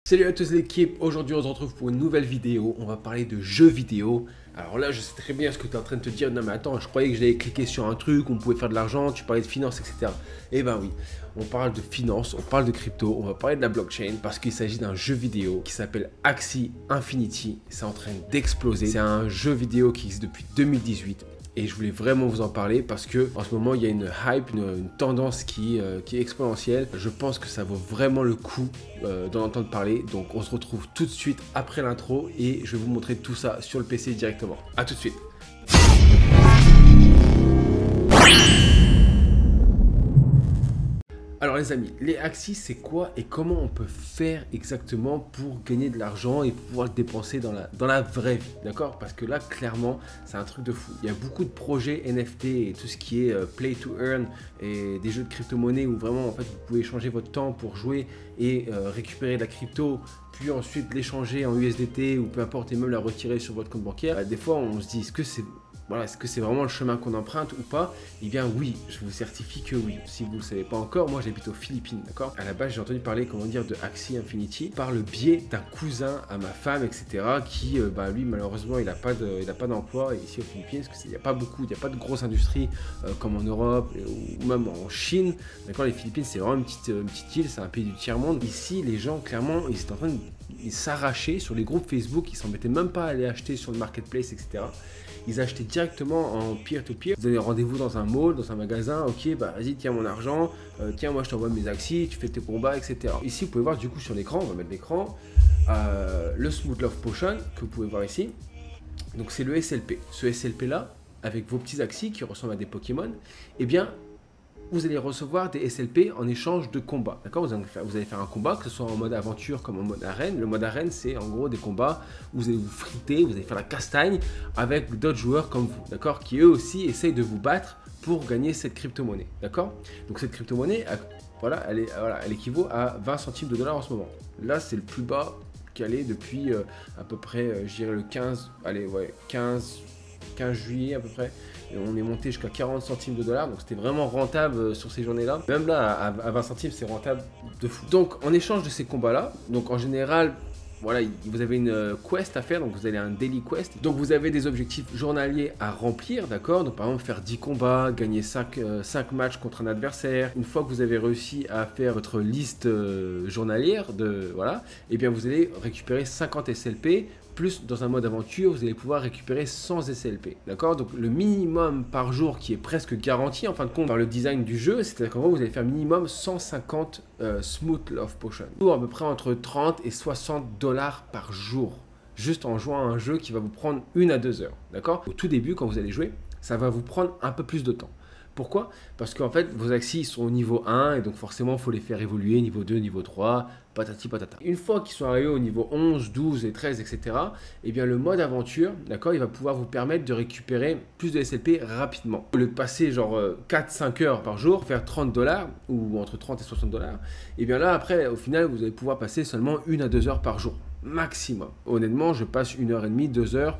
Salut à tous l'équipe, aujourd'hui on se retrouve pour une nouvelle vidéo, on va parler de jeux vidéo. Alors là je sais très bien ce que tu es en train de te dire, non mais attends, je croyais que j'allais cliquer sur un truc, on pouvait faire de l'argent, tu parlais de finance, etc. Eh ben oui, on parle de finance, on parle de crypto, on va parler de la blockchain parce qu'il s'agit d'un jeu vidéo qui s'appelle Axie Infinity, c'est en train d'exploser. C'est un jeu vidéo qui existe depuis 2018. Et je voulais vraiment vous en parler parce que en ce moment il y a une hype, une tendance qui est exponentielle. Je pense que ça vaut vraiment le coup d'en entendre parler. Donc on se retrouve tout de suite après l'intro et je vais vous montrer tout ça sur le PC directement. A tout de suite. Alors les amis, les Axie c'est quoi et comment on peut faire exactement pour gagner de l'argent et pouvoir le dépenser dans la vraie vie, d'accord? Parce que là clairement c'est un truc de fou. Il y a beaucoup de projets NFT et tout ce qui est play to earn et des jeux de crypto-monnaie où vraiment en fait vous pouvez échanger votre temps pour jouer et récupérer de la crypto puis ensuite l'échanger en USDT ou peu importe et même la retirer sur votre compte bancaire. Des fois on se dit est-ce que c'est vraiment le chemin qu'on emprunte ou pas? Eh bien oui, je vous certifie que oui. Si vous ne le savez pas encore, moi j'habite aux Philippines, d'accord? À la base, j'ai entendu parler, comment dire, de Axie Infinity par le biais d'un cousin à ma femme, etc. qui, lui, malheureusement, il n'a pas d'emploi ici aux Philippines, parce qu'il n'y a pas beaucoup, il n'y a pas de grosse industrie comme en Europe ou même en Chine, d'accord? Les Philippines, c'est vraiment une petite île, c'est un pays du tiers-monde. Ici, les gens, clairement, ils étaient en train de s'arracher sur les groupes Facebook, ils s'embêtaient même pas à aller acheter sur le marketplace, etc. Ils achetaient directement en peer-to-peer. Vous avez rendez-vous dans un mall, dans un magasin, ok, bah vas-y, tiens mon argent, tiens, moi je t'envoie mes Axie, tu fais tes combats, etc. Ici, vous pouvez voir du coup sur l'écran, on va mettre l'écran, le Smooth Love Potion que vous pouvez voir ici. Donc c'est le SLP. Ce SLP là, avec vos petits Axie qui ressemblent à des Pokémon, eh bien, vous allez recevoir des SLP en échange de combats. D'accord, vous allez faire un combat, que ce soit en mode aventure comme en mode arène. Le mode arène, c'est en gros des combats où vous allez vous friter, vous allez faire la castagne avec d'autres joueurs comme vous, d'accord, qui eux aussi essayent de vous battre pour gagner cette crypto-monnaie. D'accord, donc cette crypto-monnaie, voilà, elle équivaut à 20 centimes de dollars en ce moment. Là, c'est le plus bas qu'elle est depuis à peu près, je dirais le 15 juillet à peu près. Et on est monté jusqu'à 40 centimes de dollars, donc c'était vraiment rentable sur ces journées-là. Même là, à 20 centimes, c'est rentable de fou. Donc, en échange de ces combats-là, donc en général, voilà, vous avez une quest à faire, donc vous avez un daily quest. Donc, vous avez des objectifs journaliers à remplir, d'accord? Donc, par exemple, faire 10 combats, gagner 5 matchs contre un adversaire. Une fois que vous avez réussi à faire votre liste journalière, voilà, et bien vous allez récupérer 50 SLP. Plus dans un mode aventure, vous allez pouvoir récupérer 100 SLP, d'accord? Donc le minimum par jour qui est presque garanti en fin de compte par le design du jeu, c'est-à-dire qu'en gros vous allez faire minimum 150 Smooth Love Potion, pour à peu près entre 30 et 60 dollars par jour, juste en jouant à un jeu qui va vous prendre 1 à 2 heures, d'accord? Au tout début, quand vous allez jouer, ça va vous prendre un peu plus de temps. Pourquoi? Parce qu'en fait, vos Axie sont au niveau 1 et donc forcément, il faut les faire évoluer, niveau 2, niveau 3, patati patata. Une fois qu'ils sont arrivés au niveau 11, 12 et 13, etc., eh bien le mode aventure, d'accord, il va pouvoir vous permettre de récupérer plus de SLP rapidement. Au lieu de passer genre 4-5 heures par jour, faire 30 dollars ou entre 30 et 60 dollars, et bien là, après, au final, vous allez pouvoir passer seulement 1 à 2 heures par jour. Maximum. Honnêtement, je passe 1h30, 2 heures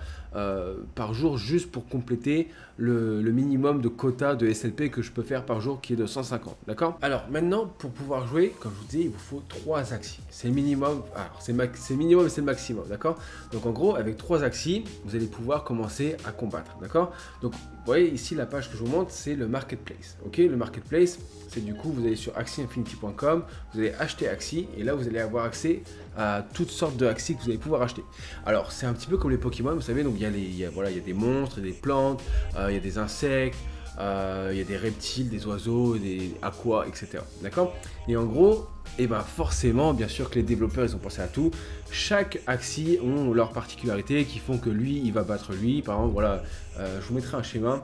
par jour juste pour compléter le minimum de quota de SLP que je peux faire par jour qui est de 150. D'accord? Alors maintenant, pour pouvoir jouer, comme je vous dis, il vous faut 3 Axie. C'est le minimum. Alors, c'est le minimum et c'est le maximum. D'accord? Donc en gros, avec 3 Axie, vous allez pouvoir commencer à combattre. D'accord? Donc vous voyez ici la page que je vous montre, c'est le marketplace. Ok? Le marketplace, c'est du coup, vous allez sur axieinfinity.com, vous allez acheter Axie et là vous allez avoir accès à toutes sortes de Axie que vous allez pouvoir acheter. Alors c'est un petit peu comme les Pokémon, vous savez, donc il y a des monstres, des plantes, il y a des insectes, il y a des reptiles, des oiseaux, des aquas, etc. D'accord? Et en gros, et ben forcément, bien sûr que les développeurs ils ont pensé à tout. Chaque Axie ont leurs particularités qui font que lui il va battre lui. Par exemple, voilà, je vous mettrai un schéma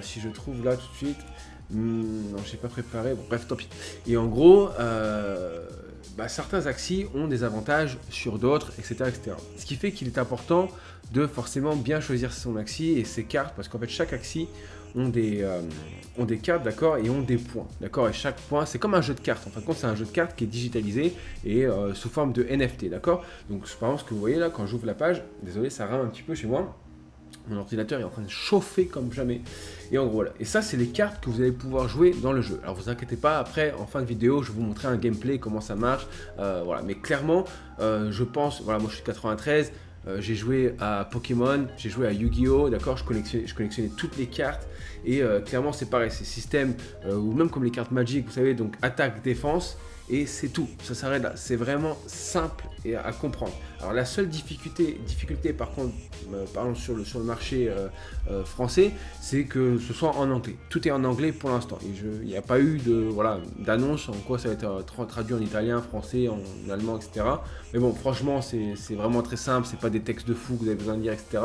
si je trouve là tout de suite. Non, je n'ai pas préparé. Bon, bref, tant pis. Et en gros, certains Axie ont des avantages sur d'autres, etc., etc. Ce qui fait qu'il est important de forcément bien choisir son Axie et ses cartes, parce qu'en fait, chaque Axie ont des cartes, d'accord, et ont des points, d'accord. Et chaque point, c'est comme un jeu de cartes. En fin de compte, c'est un jeu de cartes qui est digitalisé et sous forme de NFT, d'accord. Donc, par exemple, ce que vous voyez là, quand j'ouvre la page, désolé, ça rame un petit peu chez moi. Mon ordinateur est en train de chauffer comme jamais. Et en gros, voilà. Et ça, c'est les cartes que vous allez pouvoir jouer dans le jeu. Alors, vous inquiétez pas, après, en fin de vidéo, je vais vous montrer un gameplay, comment ça marche. Voilà. Mais clairement, je pense, voilà, moi je suis 93, j'ai joué à Pokémon, j'ai joué à Yu-Gi-Oh! D'accord, je collectionnais toutes les cartes. Et clairement, c'est pareil, c'est système, ou même comme les cartes Magic, vous savez, donc attaque, défense. Et c'est tout, ça s'arrête là. C'est vraiment simple et à comprendre. Alors la seule difficulté par contre, parlons sur le marché français, c'est que ce soit en anglais. Tout est en anglais pour l'instant. Il n'y a pas eu d'annonce en quoi ça va être traduit en italien, français, en allemand, etc. Mais bon, franchement, c'est vraiment très simple. C'est pas des textes de fou que vous avez besoin de lire, etc.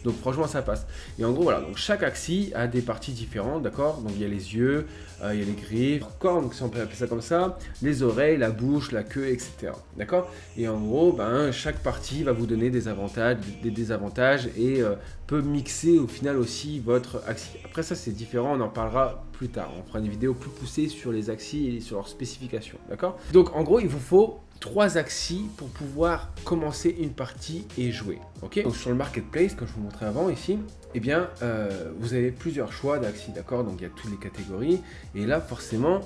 Donc franchement ça passe. Et en gros voilà, donc chaque axi a des parties différentes, d'accord. Donc il y a les yeux, il y a les griffes, cornes, si on peut appeler ça comme ça, les oreilles, la bouche, la queue, etc. D'accord. Et en gros, ben, chaque partie va vous donner des avantages, des désavantages et peut mixer au final aussi votre axi. Après ça c'est différent, on en parlera plus tard. On fera une vidéo plus poussée sur les axis et sur leurs spécifications, d'accord. Donc en gros il vous faut 3 axis pour pouvoir commencer une partie et jouer. Ok. Donc sur le marketplace, comme je vous montrais avant ici, eh bien vous avez plusieurs choix d'axis, d'accord. Donc il y a toutes les catégories et là forcément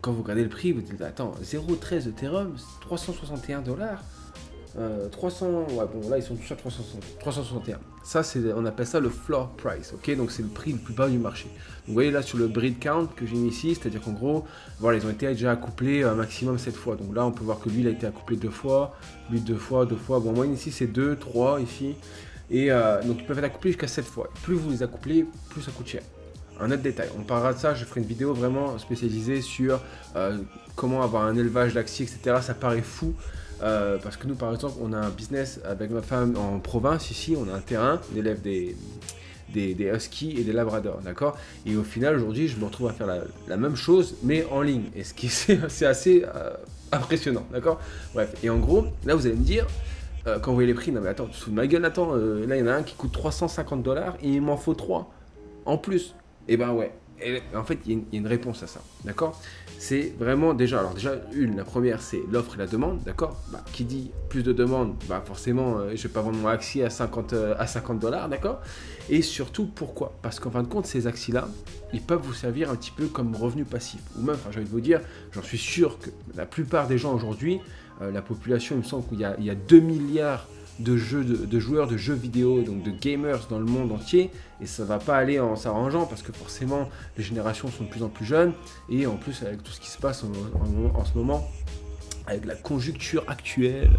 quand vous regardez le prix vous dites attends 0,13 Ethereum, 361 $. 300, ouais bon là ils sont tous à 361. Ça c'est, on appelle ça le floor price, ok. Donc c'est le prix le plus bas du marché. Donc, vous voyez là sur le breed count que j'ai mis ici, c'est-à-dire qu'en gros, voilà ils ont été déjà accouplés un maximum 7 fois. Donc là on peut voir que lui il a été accouplé 2 fois, lui 2 fois, 2 fois. Bon en moyenne ici c'est 2, 3 ici. Et donc ils peuvent être accouplés jusqu'à 7 fois. Plus vous les accouplez, plus ça coûte cher. Un autre détail, on parlera de ça, je ferai une vidéo vraiment spécialisée sur comment avoir un élevage d'axis, etc. Ça paraît fou. Parce que nous par exemple on a un business avec ma femme en province ici, on a un terrain, on élève des huskies et des labradors, d'accord. Et au final aujourd'hui je me retrouve à faire la même chose mais en ligne, et ce qui c'est assez impressionnant, d'accord. Bref, et en gros là vous allez me dire quand vous voyez les prix, non mais attends, sous ma gueule, attends, là il y en a un qui coûte 350 $ et il m'en faut 3 en plus. Et ben ouais. Et en fait, il y a une réponse à ça, d'accord. C'est vraiment déjà, alors déjà, la première, c'est l'offre et la demande, d'accord. Bah, qui dit plus de demande, bah forcément, je vais pas vendre mon axi à 50 $, d'accord. Et surtout, pourquoi? Parce qu'en fin de compte, ces axis-là, ils peuvent vous servir un petit peu comme revenu passif. Ou même, enfin, j'ai envie de vous dire, j'en suis sûr que la plupart des gens aujourd'hui, la population, il me semble qu'il y a 2 milliards de joueurs de jeux vidéo, donc de gamers dans le monde entier, et ça va pas aller en s'arrangeant parce que forcément les générations sont de plus en plus jeunes, et en plus avec tout ce qui se passe en ce moment, avec la conjoncture actuelle,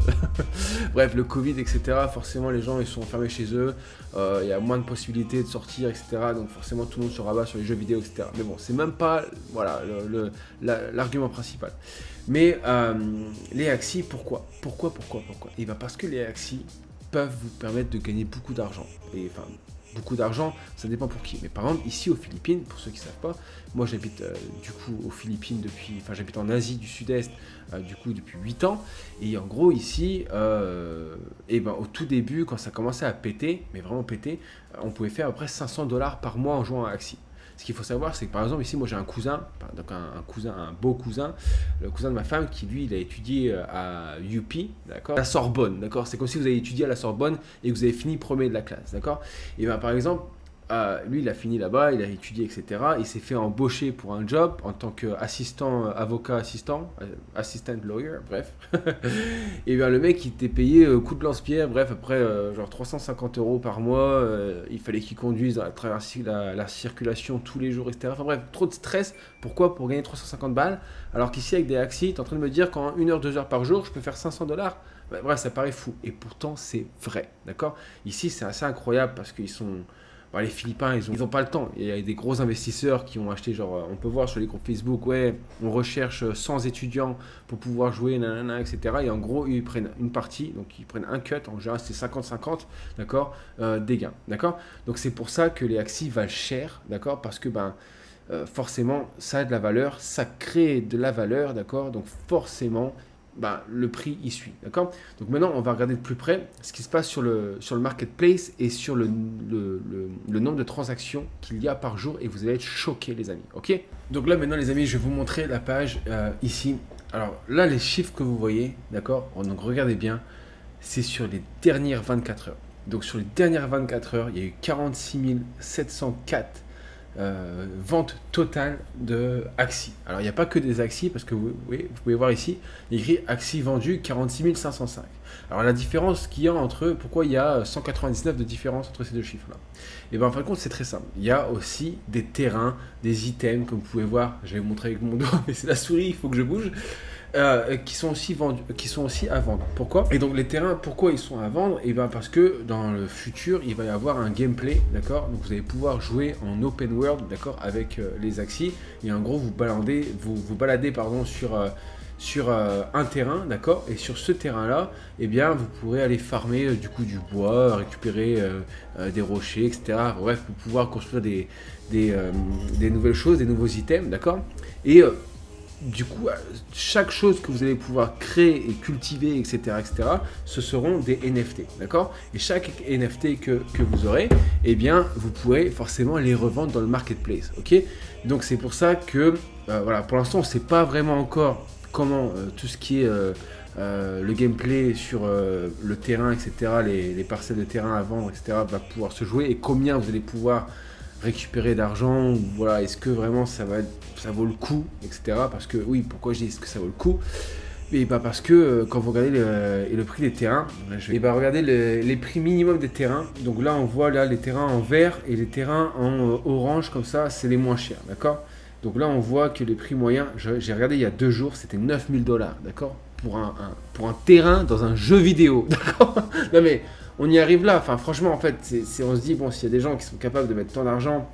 bref, le Covid, etc., forcément les gens ils sont enfermés chez eux, il y a moins de possibilités de sortir, etc., donc forcément tout le monde se rabat sur les jeux vidéo, etc. Mais bon, c'est même pas voilà, l'argument principal. Mais les axis, pourquoi? Et bien parce que les axis peuvent vous permettre de gagner beaucoup d'argent. Et enfin, beaucoup d'argent, ça dépend pour qui. Mais par exemple, ici aux Philippines, pour ceux qui ne savent pas, moi j'habite du coup aux Philippines depuis, enfin j'habite en Asie du Sud-Est du coup depuis 8 ans. Et en gros ici, et ben, au tout début, quand ça commençait à péter, mais vraiment péter, on pouvait faire à peu près 500 $ par mois en jouant à Axie. Ce qu'il faut savoir, c'est que par exemple ici, moi j'ai un cousin, donc un beau cousin, le cousin de ma femme qui lui, il a étudié à UP, d'accord, à la Sorbonne, d'accord. C'est comme si vous avez étudié à la Sorbonne et que vous avez fini premier de la classe, d'accord. Et bien par exemple, lui, il a fini là-bas, il a étudié, etc. Il s'est fait embaucher pour un job en tant qu'assistant, avocat assistant, assistant lawyer, bref. Et bien le mec, il était payé coup de lance-pierre, bref, après genre 350 € par mois. Il fallait qu'il conduise à travers la circulation tous les jours, etc. Enfin bref, trop de stress. Pourquoi? Pour gagner 350 balles. Alors qu'ici, avec des axis, tu es en train de me dire qu'en 1 heure, 2 heures par jour, je peux faire 500 $. Bref, ça paraît fou. Et pourtant, c'est vrai, d'accord. Ici, c'est assez incroyable parce qu'ils sont... Bon, les Philippins, ils ont pas le temps. Il y a des gros investisseurs qui ont acheté, genre, on peut voir sur les groupes Facebook, ouais, on recherche 100 étudiants pour pouvoir jouer, nanana, etc. Et en gros, ils prennent une partie, donc ils prennent un cut, en général c'est 50-50, d'accord, des gains, d'accord. Donc c'est pour ça que les axis valent cher, d'accord, parce que ben, forcément, ça a de la valeur, ça crée de la valeur, d'accord, donc forcément, bah, le prix y suit, d'accord. Donc maintenant on va regarder de plus près ce qui se passe sur le marketplace et sur le nombre de transactions qu'il y a par jour, et vous allez être choqués les amis, ok. Donc là maintenant les amis, je vais vous montrer la page ici. Alors là les chiffres que vous voyez, d'accord, donc regardez bien, c'est sur les dernières 24 heures. Donc sur les dernières 24 heures, il y a eu 46 704 ventes totales de Axie. Alors il n'y a pas que des Axie, parce que vous pouvez voir ici, il y a écrit Axie vendu 46 505. Alors la différence qu'il y a entre, pourquoi il y a 199 de différence entre ces deux chiffres-là? Et bien en fin de compte c'est très simple. Il y a aussi des terrains, des items, comme vous pouvez voir, je vais vous montrer avec mon doigt, mais c'est la souris, il faut que je bouge. Qui sont aussi vendus, qui sont aussi à vendre. Pourquoi? Et donc les terrains, pourquoi ils sont à vendre? Et bien parce que dans le futur, il va y avoir un gameplay, d'accord? Donc vous allez pouvoir jouer en open world, d'accord, avec les Axie. Et en gros, vous baladez pardon, sur un terrain, d'accord? Et sur ce terrain-là, eh bien, vous pourrez aller farmer du coup du bois, récupérer des rochers, etc. Bref, pour pouvoir construire des nouvelles choses, des nouveaux items, d'accord? Et du coup, chaque chose que vous allez pouvoir créer et cultiver, etc., ce seront des NFT, d'accord? Et chaque NFT que vous aurez, eh bien, vous pourrez forcément les revendre dans le marketplace, ok? Donc, c'est pour ça que, voilà, pour l'instant, on ne sait pas vraiment encore comment tout ce qui est le gameplay sur le terrain, etc., les parcelles de terrain à vendre, etc., va pouvoir se jouer et combien vous allez pouvoir récupérer d'argent, voilà, est-ce que vraiment ça vaut le coup, etc. Parce que oui, pourquoi je dis est-ce que ça vaut le coup? Et bah parce que quand vous regardez le prix des terrains, et bah regardez les prix minimum des terrains. Donc là on voit là les terrains en vert et les terrains en orange comme ça, c'est les moins chers, d'accord? Donc là on voit que les prix moyens, j'ai regardé il y a 2 jours, c'était 9000 $, d'accord? Pour un terrain dans un jeu vidéo, d'accord? Non mais on y arrive là, enfin franchement en fait, on se dit, bon, s'il y a des gens qui sont capables de mettre tant d'argent,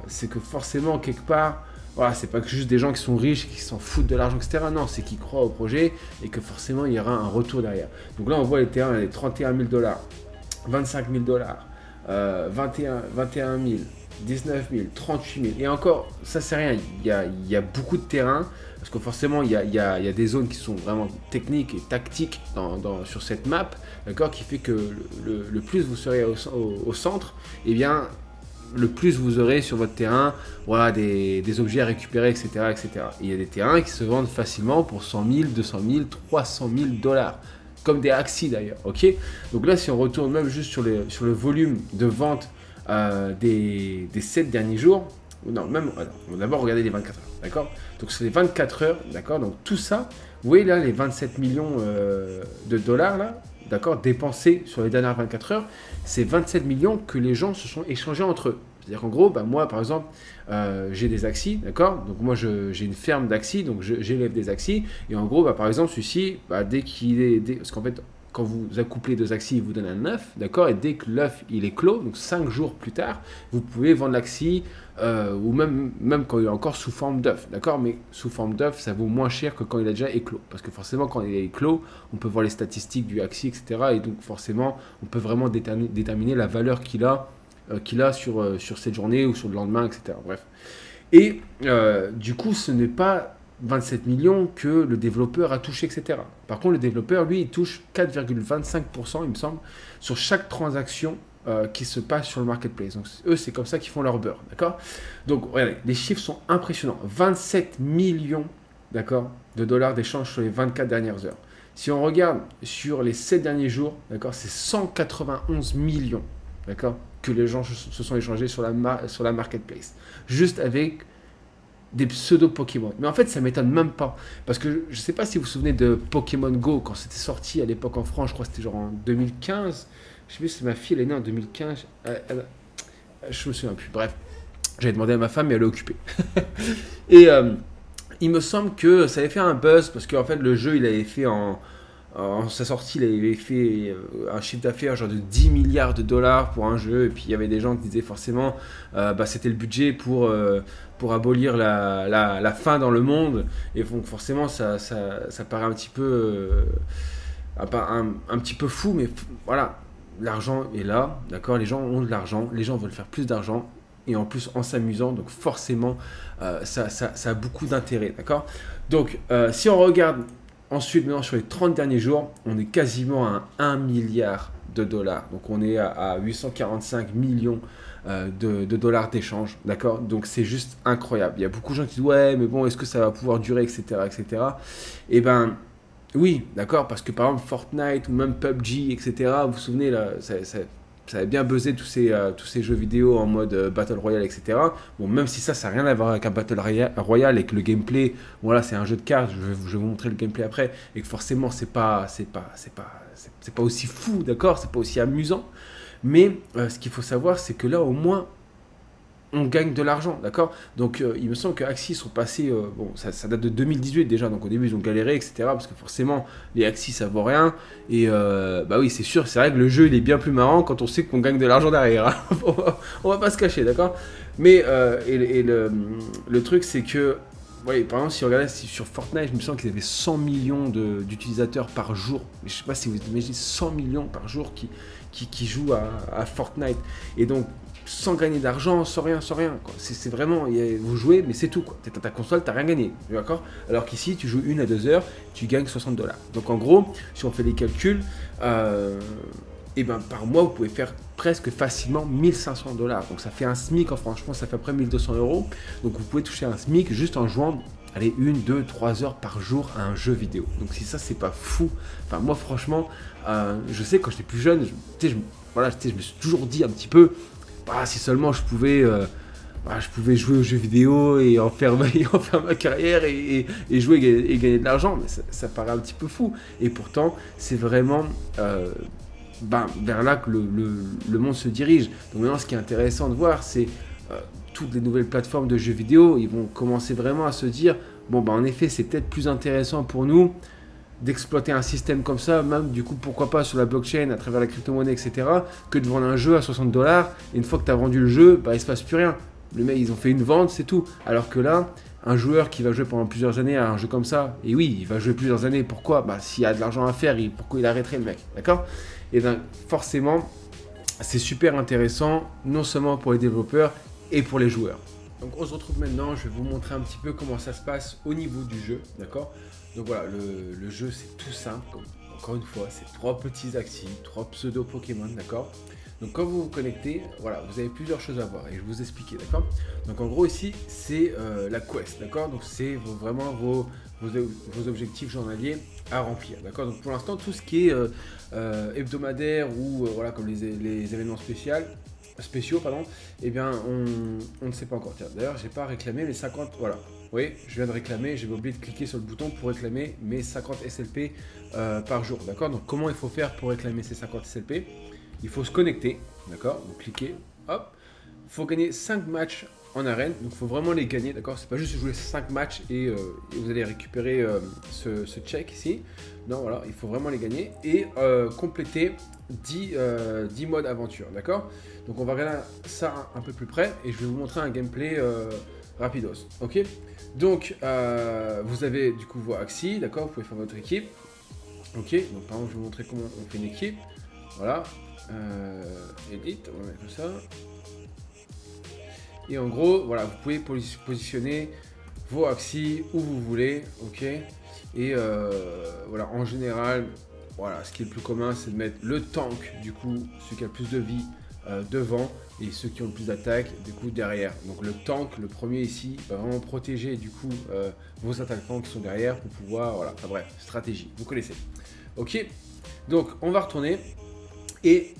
c'est que forcément quelque part, voilà, c'est pas que juste des gens qui sont riches, qui s'en foutent de l'argent, etc. Non, c'est qu'ils croient au projet et que forcément il y aura un retour derrière. Donc là on voit les terrains, les 31 000 $, 25 000 $, 21 000, 19 000, 38 000. Et encore, ça c'est rien, il y a beaucoup de terrains. Parce que forcément, il y a des zones qui sont vraiment techniques et tactiques sur cette map, d'accord, qui fait que le plus vous serez au centre, et bien, le plus vous aurez sur votre terrain, voilà, des objets à récupérer, etc., etc. Et il y a des terrains qui se vendent facilement pour 100 000, 200 000, 300 000 $, comme des Axie d'ailleurs, ok? Donc là, si on retourne même juste sur le volume de vente des 7 derniers jours, non, même, on va d'abord regarder les 24 heures, d'accord? Donc sur les 24 heures, d'accord, donc tout ça, vous voyez là les 27 millions de dollars là, d'accord, dépensés sur les dernières 24 heures, c'est 27 millions que les gens se sont échangés entre eux. C'est-à-dire qu'en gros, bah, moi par exemple, j'ai des Axie, d'accord, donc moi j'ai une ferme d'Axie, donc j'élève des Axie, et en gros, bah, par exemple, celui-ci, bah, parce qu'en fait, quand vous accouplez deux Axie, il vous donne un œuf, d'accord? Et dès que l'œuf il est clos, donc 5 jours plus tard, vous pouvez vendre l'Axie, ou même quand il est encore sous forme d'œuf, d'accord? Mais sous forme d'œuf, ça vaut moins cher que quand il a déjà éclos. Parce que forcément, quand il est éclos, on peut voir les statistiques du Axie, etc. Et donc forcément, on peut vraiment déterminer la valeur qu'il a sur cette journée ou sur le lendemain, etc. Bref. Et du coup, ce n'est pas 27 millions que le développeur a touché, etc. Par contre, le développeur, lui, il touche 4,25%, il me semble, sur chaque transaction qui se passe sur le marketplace. Donc, eux, c'est comme ça qu'ils font leur beurre, d'accord? Donc, regardez, les chiffres sont impressionnants. 27 millions, d'accord, de dollars d'échange sur les 24 dernières heures. Si on regarde sur les 7 derniers jours, d'accord, c'est 191 millions, d'accord, que les gens se sont échangés sur la marketplace. Juste avec des pseudo-Pokémon. Mais en fait, ça m'étonne même pas. Parce que je ne sais pas si vous vous souvenez de Pokémon Go, quand c'était sorti à l'époque en France, je crois que c'était genre en 2015. Je sais plus si ma fille, elle est née en 2015. Je me souviens plus. Bref, j'avais demandé à ma femme, mais elle est occupée. Et il me semble que ça avait fait un buzz, parce qu'en fait, le jeu, il avait fait en sa sortie, il avait fait un chiffre d'affaires genre de 10 milliards de dollars pour un jeu. Et puis il y avait des gens qui disaient forcément c'était le budget pour abolir la faim dans le monde. Et donc forcément ça paraît un petit peu un petit peu fou, mais voilà, l'argent est là, d'accord, les gens ont de l'argent, les gens veulent faire plus d'argent. Et en plus en s'amusant, donc forcément ça a beaucoup d'intérêt, d'accord. Donc si on regarde ensuite, maintenant, sur les 30 derniers jours, on est quasiment à 1 milliard de dollars. Donc, on est à 845 millions de dollars d'échange. D'accord? Donc, c'est juste incroyable. Il y a beaucoup de gens qui disent, ouais, mais bon, est-ce que ça va pouvoir durer, etc., etc. Eh ben, Oui, d'accord, parce que par exemple Fortnite ou même PUBG, etc., vous vous souvenez, là, ça avait bien buzzé tous ces jeux vidéo en mode Battle Royale, etc. Bon, même si ça n'a rien à voir avec un Battle Royale et que le gameplay, voilà, c'est un jeu de cartes, je vais vous montrer le gameplay après, et que forcément, c'est pas aussi fou, d'accord, c'est pas aussi amusant. Mais ce qu'il faut savoir, c'est que là, au moins, on gagne de l'argent, d'accord. Donc il me semble que Axie sont passés, bon ça date de 2018 déjà, donc au début ils ont galéré, etc. Parce que forcément les Axie ça vaut rien, et bah oui c'est sûr, c'est vrai que le jeu il est bien plus marrant quand on sait qu'on gagne de l'argent derrière, hein. On va pas se cacher, d'accord. Mais le truc c'est que, ouais, par exemple si on regardait sur Fortnite, je me sens qu'ils avaient 100 millions d'utilisateurs par jour. Mais je sais pas si vous imaginez 100 millions par jour qui jouent à Fortnite, et donc sans gagner d'argent, sans rien, quoi. C'est vraiment, vous jouez, mais c'est tout, quoi. T'es dans ta console, t'as rien gagné, d'accord. Alors qu'ici, tu joues 1 à 2 heures, tu gagnes 60 dollars. Donc en gros, si on fait les calculs, et ben par mois, vous pouvez faire presque facilement 1500 dollars. Donc ça fait un SMIC, franchement, ça fait à peu près 1200 euros. Donc vous pouvez toucher un SMIC juste en jouant, allez, 1, 2, 3 heures par jour à un jeu vidéo. Donc si ça, c'est pas fou. Enfin, moi, franchement, je sais, quand j'étais plus jeune, je me suis toujours dit un petit peu, bah, si seulement je pouvais jouer aux jeux vidéo et en faire ma carrière et jouer et gagner de l'argent, mais ça paraît un petit peu fou. Et pourtant, c'est vraiment vers là que le monde se dirige. Donc maintenant, ce qui est intéressant de voir, c'est toutes les nouvelles plateformes de jeux vidéo, ils vont commencer vraiment à se dire, bon, bah, en effet, c'est peut-être plus intéressant pour nous d'exploiter un système comme ça, même du coup pourquoi pas sur la blockchain, à travers la crypto-monnaie, etc., que de vendre un jeu à 60 dollars, et une fois que tu as vendu le jeu, bah, il se passe plus rien. Le mec, ils ont fait une vente, c'est tout. Alors que là, un joueur qui va jouer pendant plusieurs années à un jeu comme ça, et oui, il va jouer plusieurs années, pourquoi? Bah, s'il y a de l'argent à faire, pourquoi il arrêterait le mec, d'accord? Et donc forcément, c'est super intéressant, non seulement pour les développeurs, et pour les joueurs. Donc on se retrouve maintenant, je vais vous montrer un petit peu comment ça se passe au niveau du jeu, d'accord? Donc voilà, le jeu c'est tout simple, encore une fois, c'est 3 petits Axie, 3 pseudo Pokémon, d'accord? Donc quand vous vous connectez, voilà, vous avez plusieurs choses à voir et je vais vous expliquer, d'accord? Donc en gros ici, c'est la quest, d'accord? Donc c'est vraiment vos objectifs journaliers à remplir, d'accord? Donc pour l'instant, tout ce qui est hebdomadaire ou voilà, comme les événements spéciaux, pardon, eh bien on ne sait pas encore. Tiens, d'ailleurs, j'ai pas réclamé les 50, voilà. Oui, je viens de réclamer, j'avais oublié de cliquer sur le bouton pour réclamer mes 50 SLP par jour, d'accord? Donc comment il faut faire pour réclamer ces 50 SLP? Il faut se connecter, d'accord? Donc cliquez, hop. Il faut gagner 5 matchs en arène, donc il faut vraiment les gagner, d'accord? C'est pas juste jouer 5 matchs et vous allez récupérer ce check ici. Non, voilà, il faut vraiment les gagner et compléter 10 modes aventure, d'accord? Donc on va regarder ça un peu plus près et je vais vous montrer un gameplay rapidos, ok? Donc vous avez du coup vos Axie, d'accord? Vous pouvez faire votre équipe, ok? Donc par exemple je vais vous montrer comment on fait une équipe, voilà. Edit, on va mettre ça. Et en gros, voilà, vous pouvez positionner vos Axie où vous voulez, ok? Et voilà, en général, voilà, ce qui est le plus commun, c'est de mettre le tank, du coup, celui qui a le plus de vie devant, et ceux qui ont le plus d'attaque, du coup, derrière. Donc le tank, le premier ici, va vraiment protéger, du coup, vos attaquants qui sont derrière pour pouvoir, voilà, enfin bref, stratégie, vous connaissez. Ok? Donc, on va retourner. Et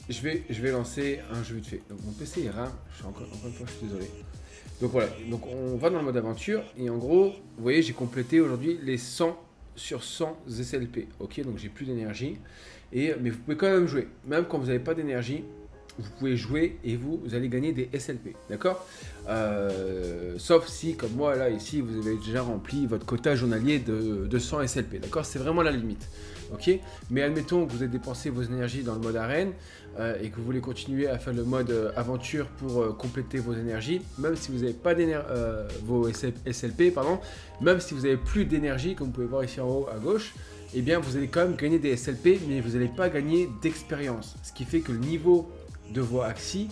je vais lancer un jeu vite fait. Donc mon PC est rare, encore une fois je suis désolé. Donc voilà, donc on va dans le mode aventure et en gros, vous voyez, j'ai complété aujourd'hui les 100 sur 100 SLP. Ok, donc j'ai plus d'énergie. Mais vous pouvez quand même jouer. Même quand vous n'avez pas d'énergie, vous pouvez jouer et vous allez gagner des SLP. D'accord? Sauf si, comme moi, là, ici, vous avez déjà rempli votre quota journalier de 100 SLP. D'accord? C'est vraiment la limite. Ok, mais admettons que vous avez dépensé vos énergies dans le mode arène et que vous voulez continuer à faire le mode aventure pour compléter vos énergies, même si vous n'avez pas vos SLP, pardon, même si vous n'avez plus d'énergie, comme vous pouvez voir ici en haut à gauche, eh bien vous allez quand même gagner des SLP, mais vous n'allez pas gagner d'expérience, ce qui fait que le niveau de vos Axie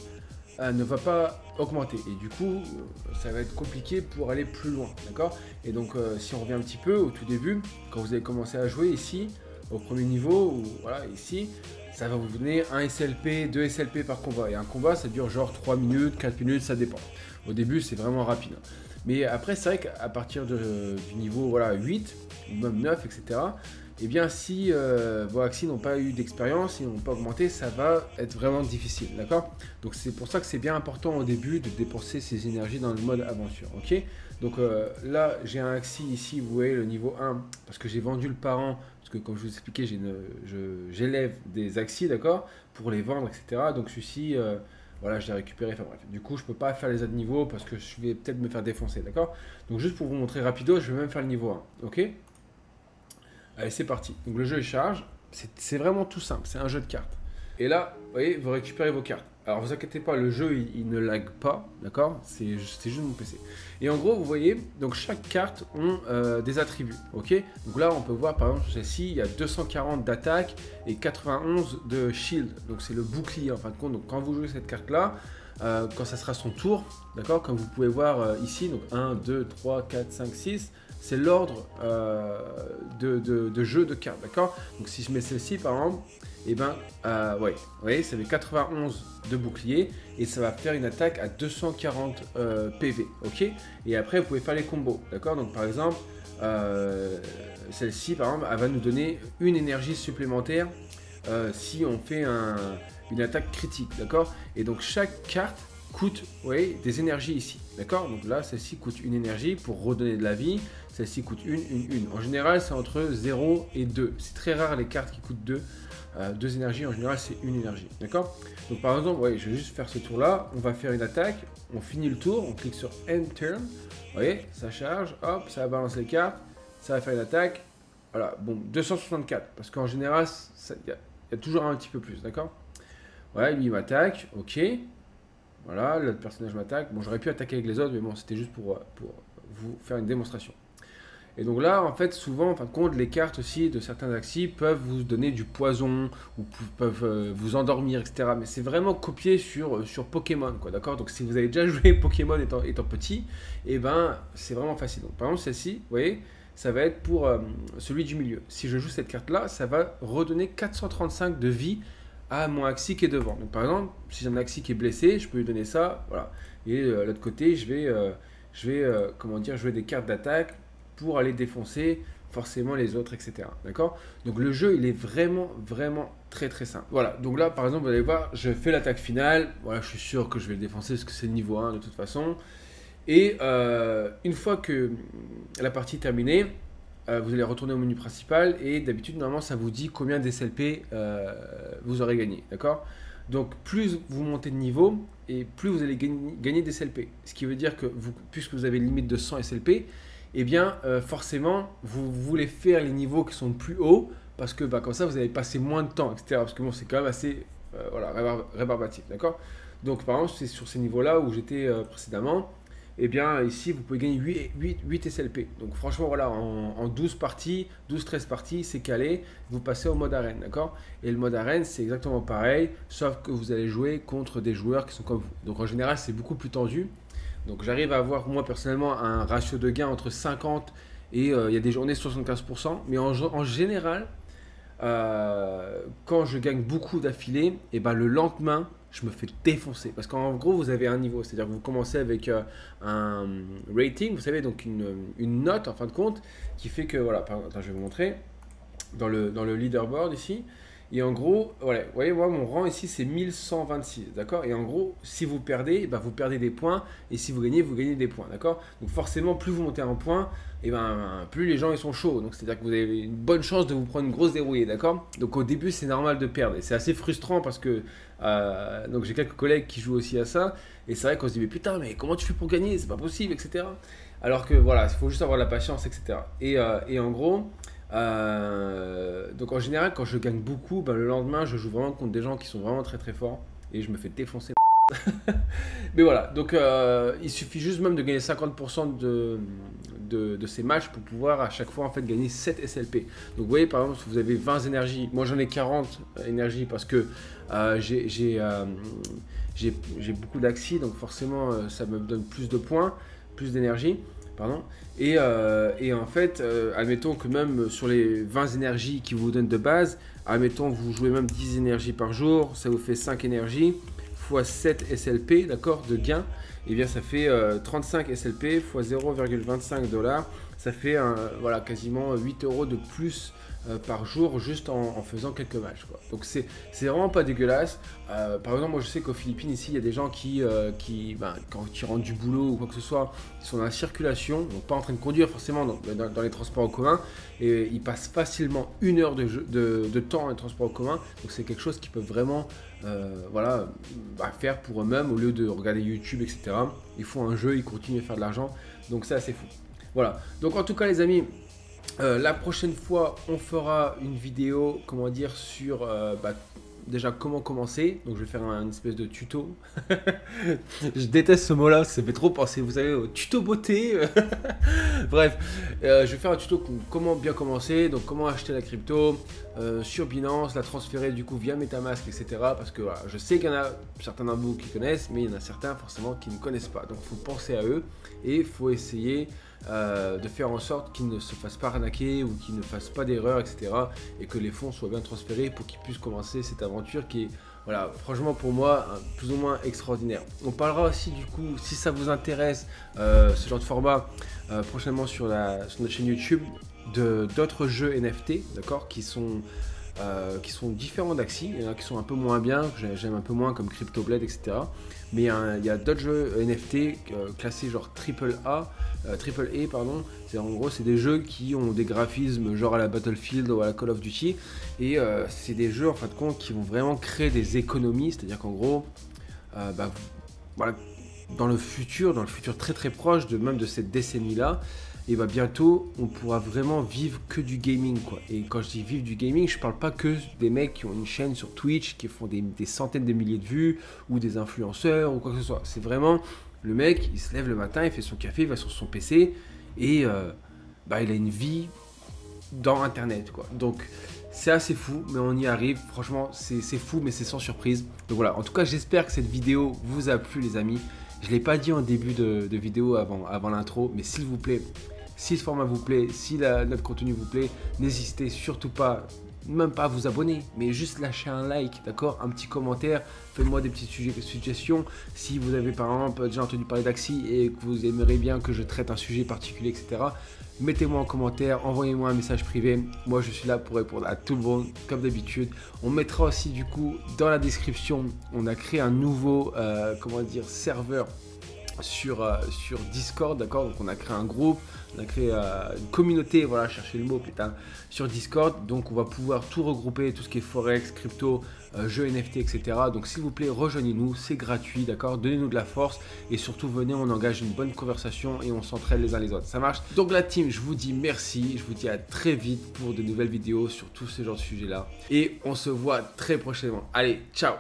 ne va pas augmenter et du coup ça va être compliqué pour aller plus loin, d'accord? Et donc si on revient un petit peu au tout début, quand vous avez commencé à jouer ici, au premier niveau, ou voilà, ici, ça va vous donner un SLP, 2 SLP par combat. Et un combat, ça dure genre 3 minutes, 4 minutes, ça dépend. Au début, c'est vraiment rapide. Mais après, c'est vrai qu'à partir du niveau voilà, 8, ou même 9, etc., eh bien, si vos axes n'ont pas eu d'expérience, ils n'ont pas augmenté, ça va être vraiment difficile, d'accord? Donc, c'est pour ça que c'est bien important au début de dépenser ses énergies dans le mode aventure, ok? Donc là, j'ai un axi ici, vous voyez, le niveau 1, parce que j'ai vendu le parent, parce que comme je vous expliquais, j'élève des axis, d'accord? Pour les vendre, etc. Donc, celui-ci, voilà, je l'ai récupéré, enfin bref. Du coup, je ne peux pas faire les autres niveaux, parce que je vais peut-être me faire défoncer, d'accord? Donc, juste pour vous montrer rapido, je vais même faire le niveau 1, ok? Allez, c'est parti. Donc le jeu il charge. C'est vraiment tout simple. C'est un jeu de cartes. Et là, vous voyez, vous récupérez vos cartes. Alors, vous inquiétez pas, le jeu il ne lag pas, d'accord? C'est juste mon PC. Et en gros, vous voyez, donc chaque carte ont des attributs, ok? Donc là, on peut voir par exemple sur celle-ci, il y a 240 d'attaque et 91 de shield. Donc c'est le bouclier en fin de compte. Donc quand vous jouez cette carte-là, quand ça sera son tour, d'accord? Comme vous pouvez voir ici, donc 1, 2, 3, 4, 5, 6. C'est l'ordre de jeu de cartes, d'accord? Donc si je mets celle-ci par exemple, et ben, ouais, vous voyez, ça fait 91 de bouclier et ça va faire une attaque à 240 PV, ok? Et après, vous pouvez faire les combos, d'accord? Donc par exemple, celle-ci, par exemple, elle va nous donner une énergie supplémentaire si on fait une attaque critique, d'accord? Et donc chaque carte coûte, vous voyez, des énergies ici, d'accord? Donc là, celle-ci coûte une énergie pour redonner de la vie, celle-ci coûte une. En général, c'est entre 0 et 2. C'est très rare les cartes qui coûtent 2. 2 énergies, en général, c'est une énergie, d'accord? Donc par exemple, ouais, je vais juste faire ce tour-là, on va faire une attaque, on finit le tour, on clique sur End Turn, vous voyez, ça charge, hop, ça va balancer les cartes, ça va faire une attaque, voilà, bon, 264, parce qu'en général, il y a toujours un petit peu plus, d'accord? Ouais, lui, il m'attaque, ok. Voilà, l'autre personnage m'attaque. Bon, j'aurais pu attaquer avec les autres, mais bon, c'était juste pour vous faire une démonstration. Et donc là, en fait, souvent, en fin de compte, les cartes aussi de certains axes peuvent vous donner du poison ou peuvent vous endormir, etc. Mais c'est vraiment copié sur Pokémon, quoi, d'accord? Donc si vous avez déjà joué Pokémon étant petit, et ben, c'est vraiment facile. Donc par exemple, celle-ci, vous voyez, ça va être pour celui du milieu. Si je joue cette carte-là, ça va redonner 435 de vie à mon axi qui est devant. Donc par exemple, si j'ai un axi qui est blessé, je peux lui donner ça, voilà. Et de l'autre côté, je vais comment dire, jouer des cartes d'attaque pour aller défoncer forcément les autres, etc. D'accord? Donc le jeu, il est vraiment, vraiment très très simple. Voilà, donc là, par exemple, vous allez voir, je fais l'attaque finale. Voilà, je suis sûr que je vais le défoncer parce que c'est le niveau 1 de toute façon. Et une fois que la partie est terminée, vous allez retourner au menu principal et d'habitude, normalement, ça vous dit combien d'SLP vous aurez gagné. D'accord? Donc, plus vous montez de niveau et plus vous allez gagner des SLP. Ce qui veut dire que puisque vous avez une limite de 100 SLP, eh bien, forcément, vous voulez faire les niveaux qui sont plus hauts parce que comme ça, vous allez passer moins de temps, etc. Parce que bon, c'est quand même assez voilà, rébarbatif. D'accord? Donc, par exemple, c'est sur ces niveaux-là où j'étais précédemment. Et bien ici vous pouvez gagner 8 SLP. Donc franchement voilà, en 12 parties, 12-13 parties, c'est calé, vous passez au mode arène, d'accord? Et le mode arène c'est exactement pareil, sauf que vous allez jouer contre des joueurs qui sont comme vous. Donc en général c'est beaucoup plus tendu. Donc j'arrive à avoir moi personnellement un ratio de gain entre 50 et il y a des journées 75%. Mais en général, quand je gagne beaucoup d'affilée, et ben le lendemain, je me fais défoncer. Parce qu'en gros, vous avez un niveau. C'est-à-dire que vous commencez avec un rating, vous savez, donc une note en fin de compte, qui fait que, voilà, attends, je vais vous montrer, dans le leaderboard ici. Et en gros, voilà, vous voyez, moi, mon rang ici, c'est 1126, d'accord? Et en gros, si vous perdez, ben, vous perdez des points. Et si vous gagnez des points, d'accord? Donc forcément, plus vous montez en points, et ben, plus les gens ils sont chauds. Donc c'est-à-dire que vous avez une bonne chance de vous prendre une grosse dérouillée, d'accord? Donc au début, c'est normal de perdre. Et c'est assez frustrant parce que donc j'ai quelques collègues qui jouent aussi à ça. Et c'est vrai qu'on se dit, mais putain, mais comment tu fais pour gagner? C'est pas possible, etc. Alors que voilà, il faut juste avoir la patience, etc. Et en gros... donc en général quand je gagne beaucoup, ben, le lendemain je joue vraiment contre des gens qui sont vraiment très très forts et je me fais défoncer. Mais voilà, donc il suffit juste même de gagner 50% de ces matchs pour pouvoir à chaque fois en fait gagner 7 SLP. Donc vous voyez par exemple si vous avez 20 énergies, moi j'en ai 40 énergies parce que j'ai beaucoup d'axi, donc forcément ça me donne plus de points, plus d'énergie. Pardon. Et en fait, admettons que même sur les 20 énergies qui vous donnent de base, admettons vous jouez même 10 énergies par jour, ça vous fait 5 énergies, fois 7 SLP, d'accord, de gain, et bien ça fait 35 SLP fois 0,25 $. Ça fait voilà, quasiment 8 € de plus par jour juste en faisant quelques matchs, quoi. Donc c'est vraiment pas dégueulasse. Par exemple, moi je sais qu'aux Philippines ici il y a des gens qui quand ils rentrent du boulot ou quoi que ce soit, ils sont dans la circulation, donc pas en train de conduire forcément dans les transports en commun, et ils passent facilement 1 heure de temps dans les transports en commun. Donc c'est quelque chose qu'ils peuvent vraiment voilà, faire pour eux-mêmes au lieu de regarder YouTube, etc. Ils font un jeu, ils continuent à faire de l'argent, donc ça c'est fou. Voilà, donc en tout cas les amis, la prochaine fois on fera une vidéo, comment dire, sur déjà comment commencer. Donc je vais faire une espèce de tuto. Je déteste ce mot là, ça fait trop penser, vous savez, au tuto beauté. Bref, je vais faire un tuto comment bien commencer, donc comment acheter la crypto sur Binance, la transférer du coup via Metamask, etc. Parce que voilà, je sais qu'il y en a certains d'entre vous qui connaissent, mais il y en a certains forcément qui ne connaissent pas. Donc il faut penser à eux et il faut essayer de faire en sorte qu'ils ne se fassent pas arnaquer ou qu'ils ne fassent pas d'erreurs, etc. Et que les fonds soient bien transférés pour qu'ils puissent commencer cette aventure qui est, voilà, franchement pour moi, plus ou moins extraordinaire. On parlera aussi du coup, si ça vous intéresse, ce genre de format, prochainement sur notre chaîne YouTube, d'autres jeux NFT, d'accord, qui sont différents d'Axi. Il y en a qui sont un peu moins bien, que j'aime un peu moins, comme CryptoBlade, etc. Mais il y a d'autres jeux NFT classés genre triple A, pardon. En gros, c'est des jeux qui ont des graphismes genre à la Battlefield ou à la Call of Duty. Et c'est des jeux en fin de compte qui vont vraiment créer des économies. C'est-à-dire qu'en gros, voilà, dans le futur très très proche même de cette décennie-là, et bientôt on pourra vraiment vivre que du gaming, quoi. Et quand je dis vivre du gaming, je parle pas que des mecs qui ont une chaîne sur Twitch, qui font des centaines de milliers de vues, ou des influenceurs ou quoi que ce soit. C'est vraiment le mec, il se lève le matin, il fait son café, il va sur son PC et il a une vie dans internet, quoi. Donc c'est assez fou, mais on y arrive. Franchement, c'est fou, mais c'est sans surprise. Donc voilà, en tout cas j'espère que cette vidéo vous a plu, les amis. Je ne l'ai pas dit en début de vidéo avant l'intro, mais s'il vous plaît, si ce format vous plaît, si notre contenu vous plaît, n'hésitez surtout pas, même pas à vous abonner, mais juste lâcher un like, d'accord, un petit commentaire, faites-moi des petites suggestions. Si vous avez par exemple déjà entendu parler d'Axi et que vous aimeriez bien que je traite un sujet particulier, etc., mettez-moi en commentaire, envoyez-moi un message privé. Moi, je suis là pour répondre à tout le monde, comme d'habitude. On mettra aussi du coup dans la description, on a créé un nouveau, serveur sur Discord, d'accord. Donc on a créé un groupe, on a créé une communauté, voilà, cherchez le mot, putain, sur Discord. Donc on va pouvoir tout regrouper, tout ce qui est Forex, crypto, jeux NFT, etc. Donc s'il vous plaît, rejoignez-nous, c'est gratuit, d'accord. Donnez-nous de la force et surtout venez, on engage une bonne conversation et on s'entraide les uns les autres. Ça marche? Donc la team, je vous dis merci, je vous dis à très vite pour de nouvelles vidéos sur tous ces genres de sujets-là. Et on se voit très prochainement. Allez, ciao!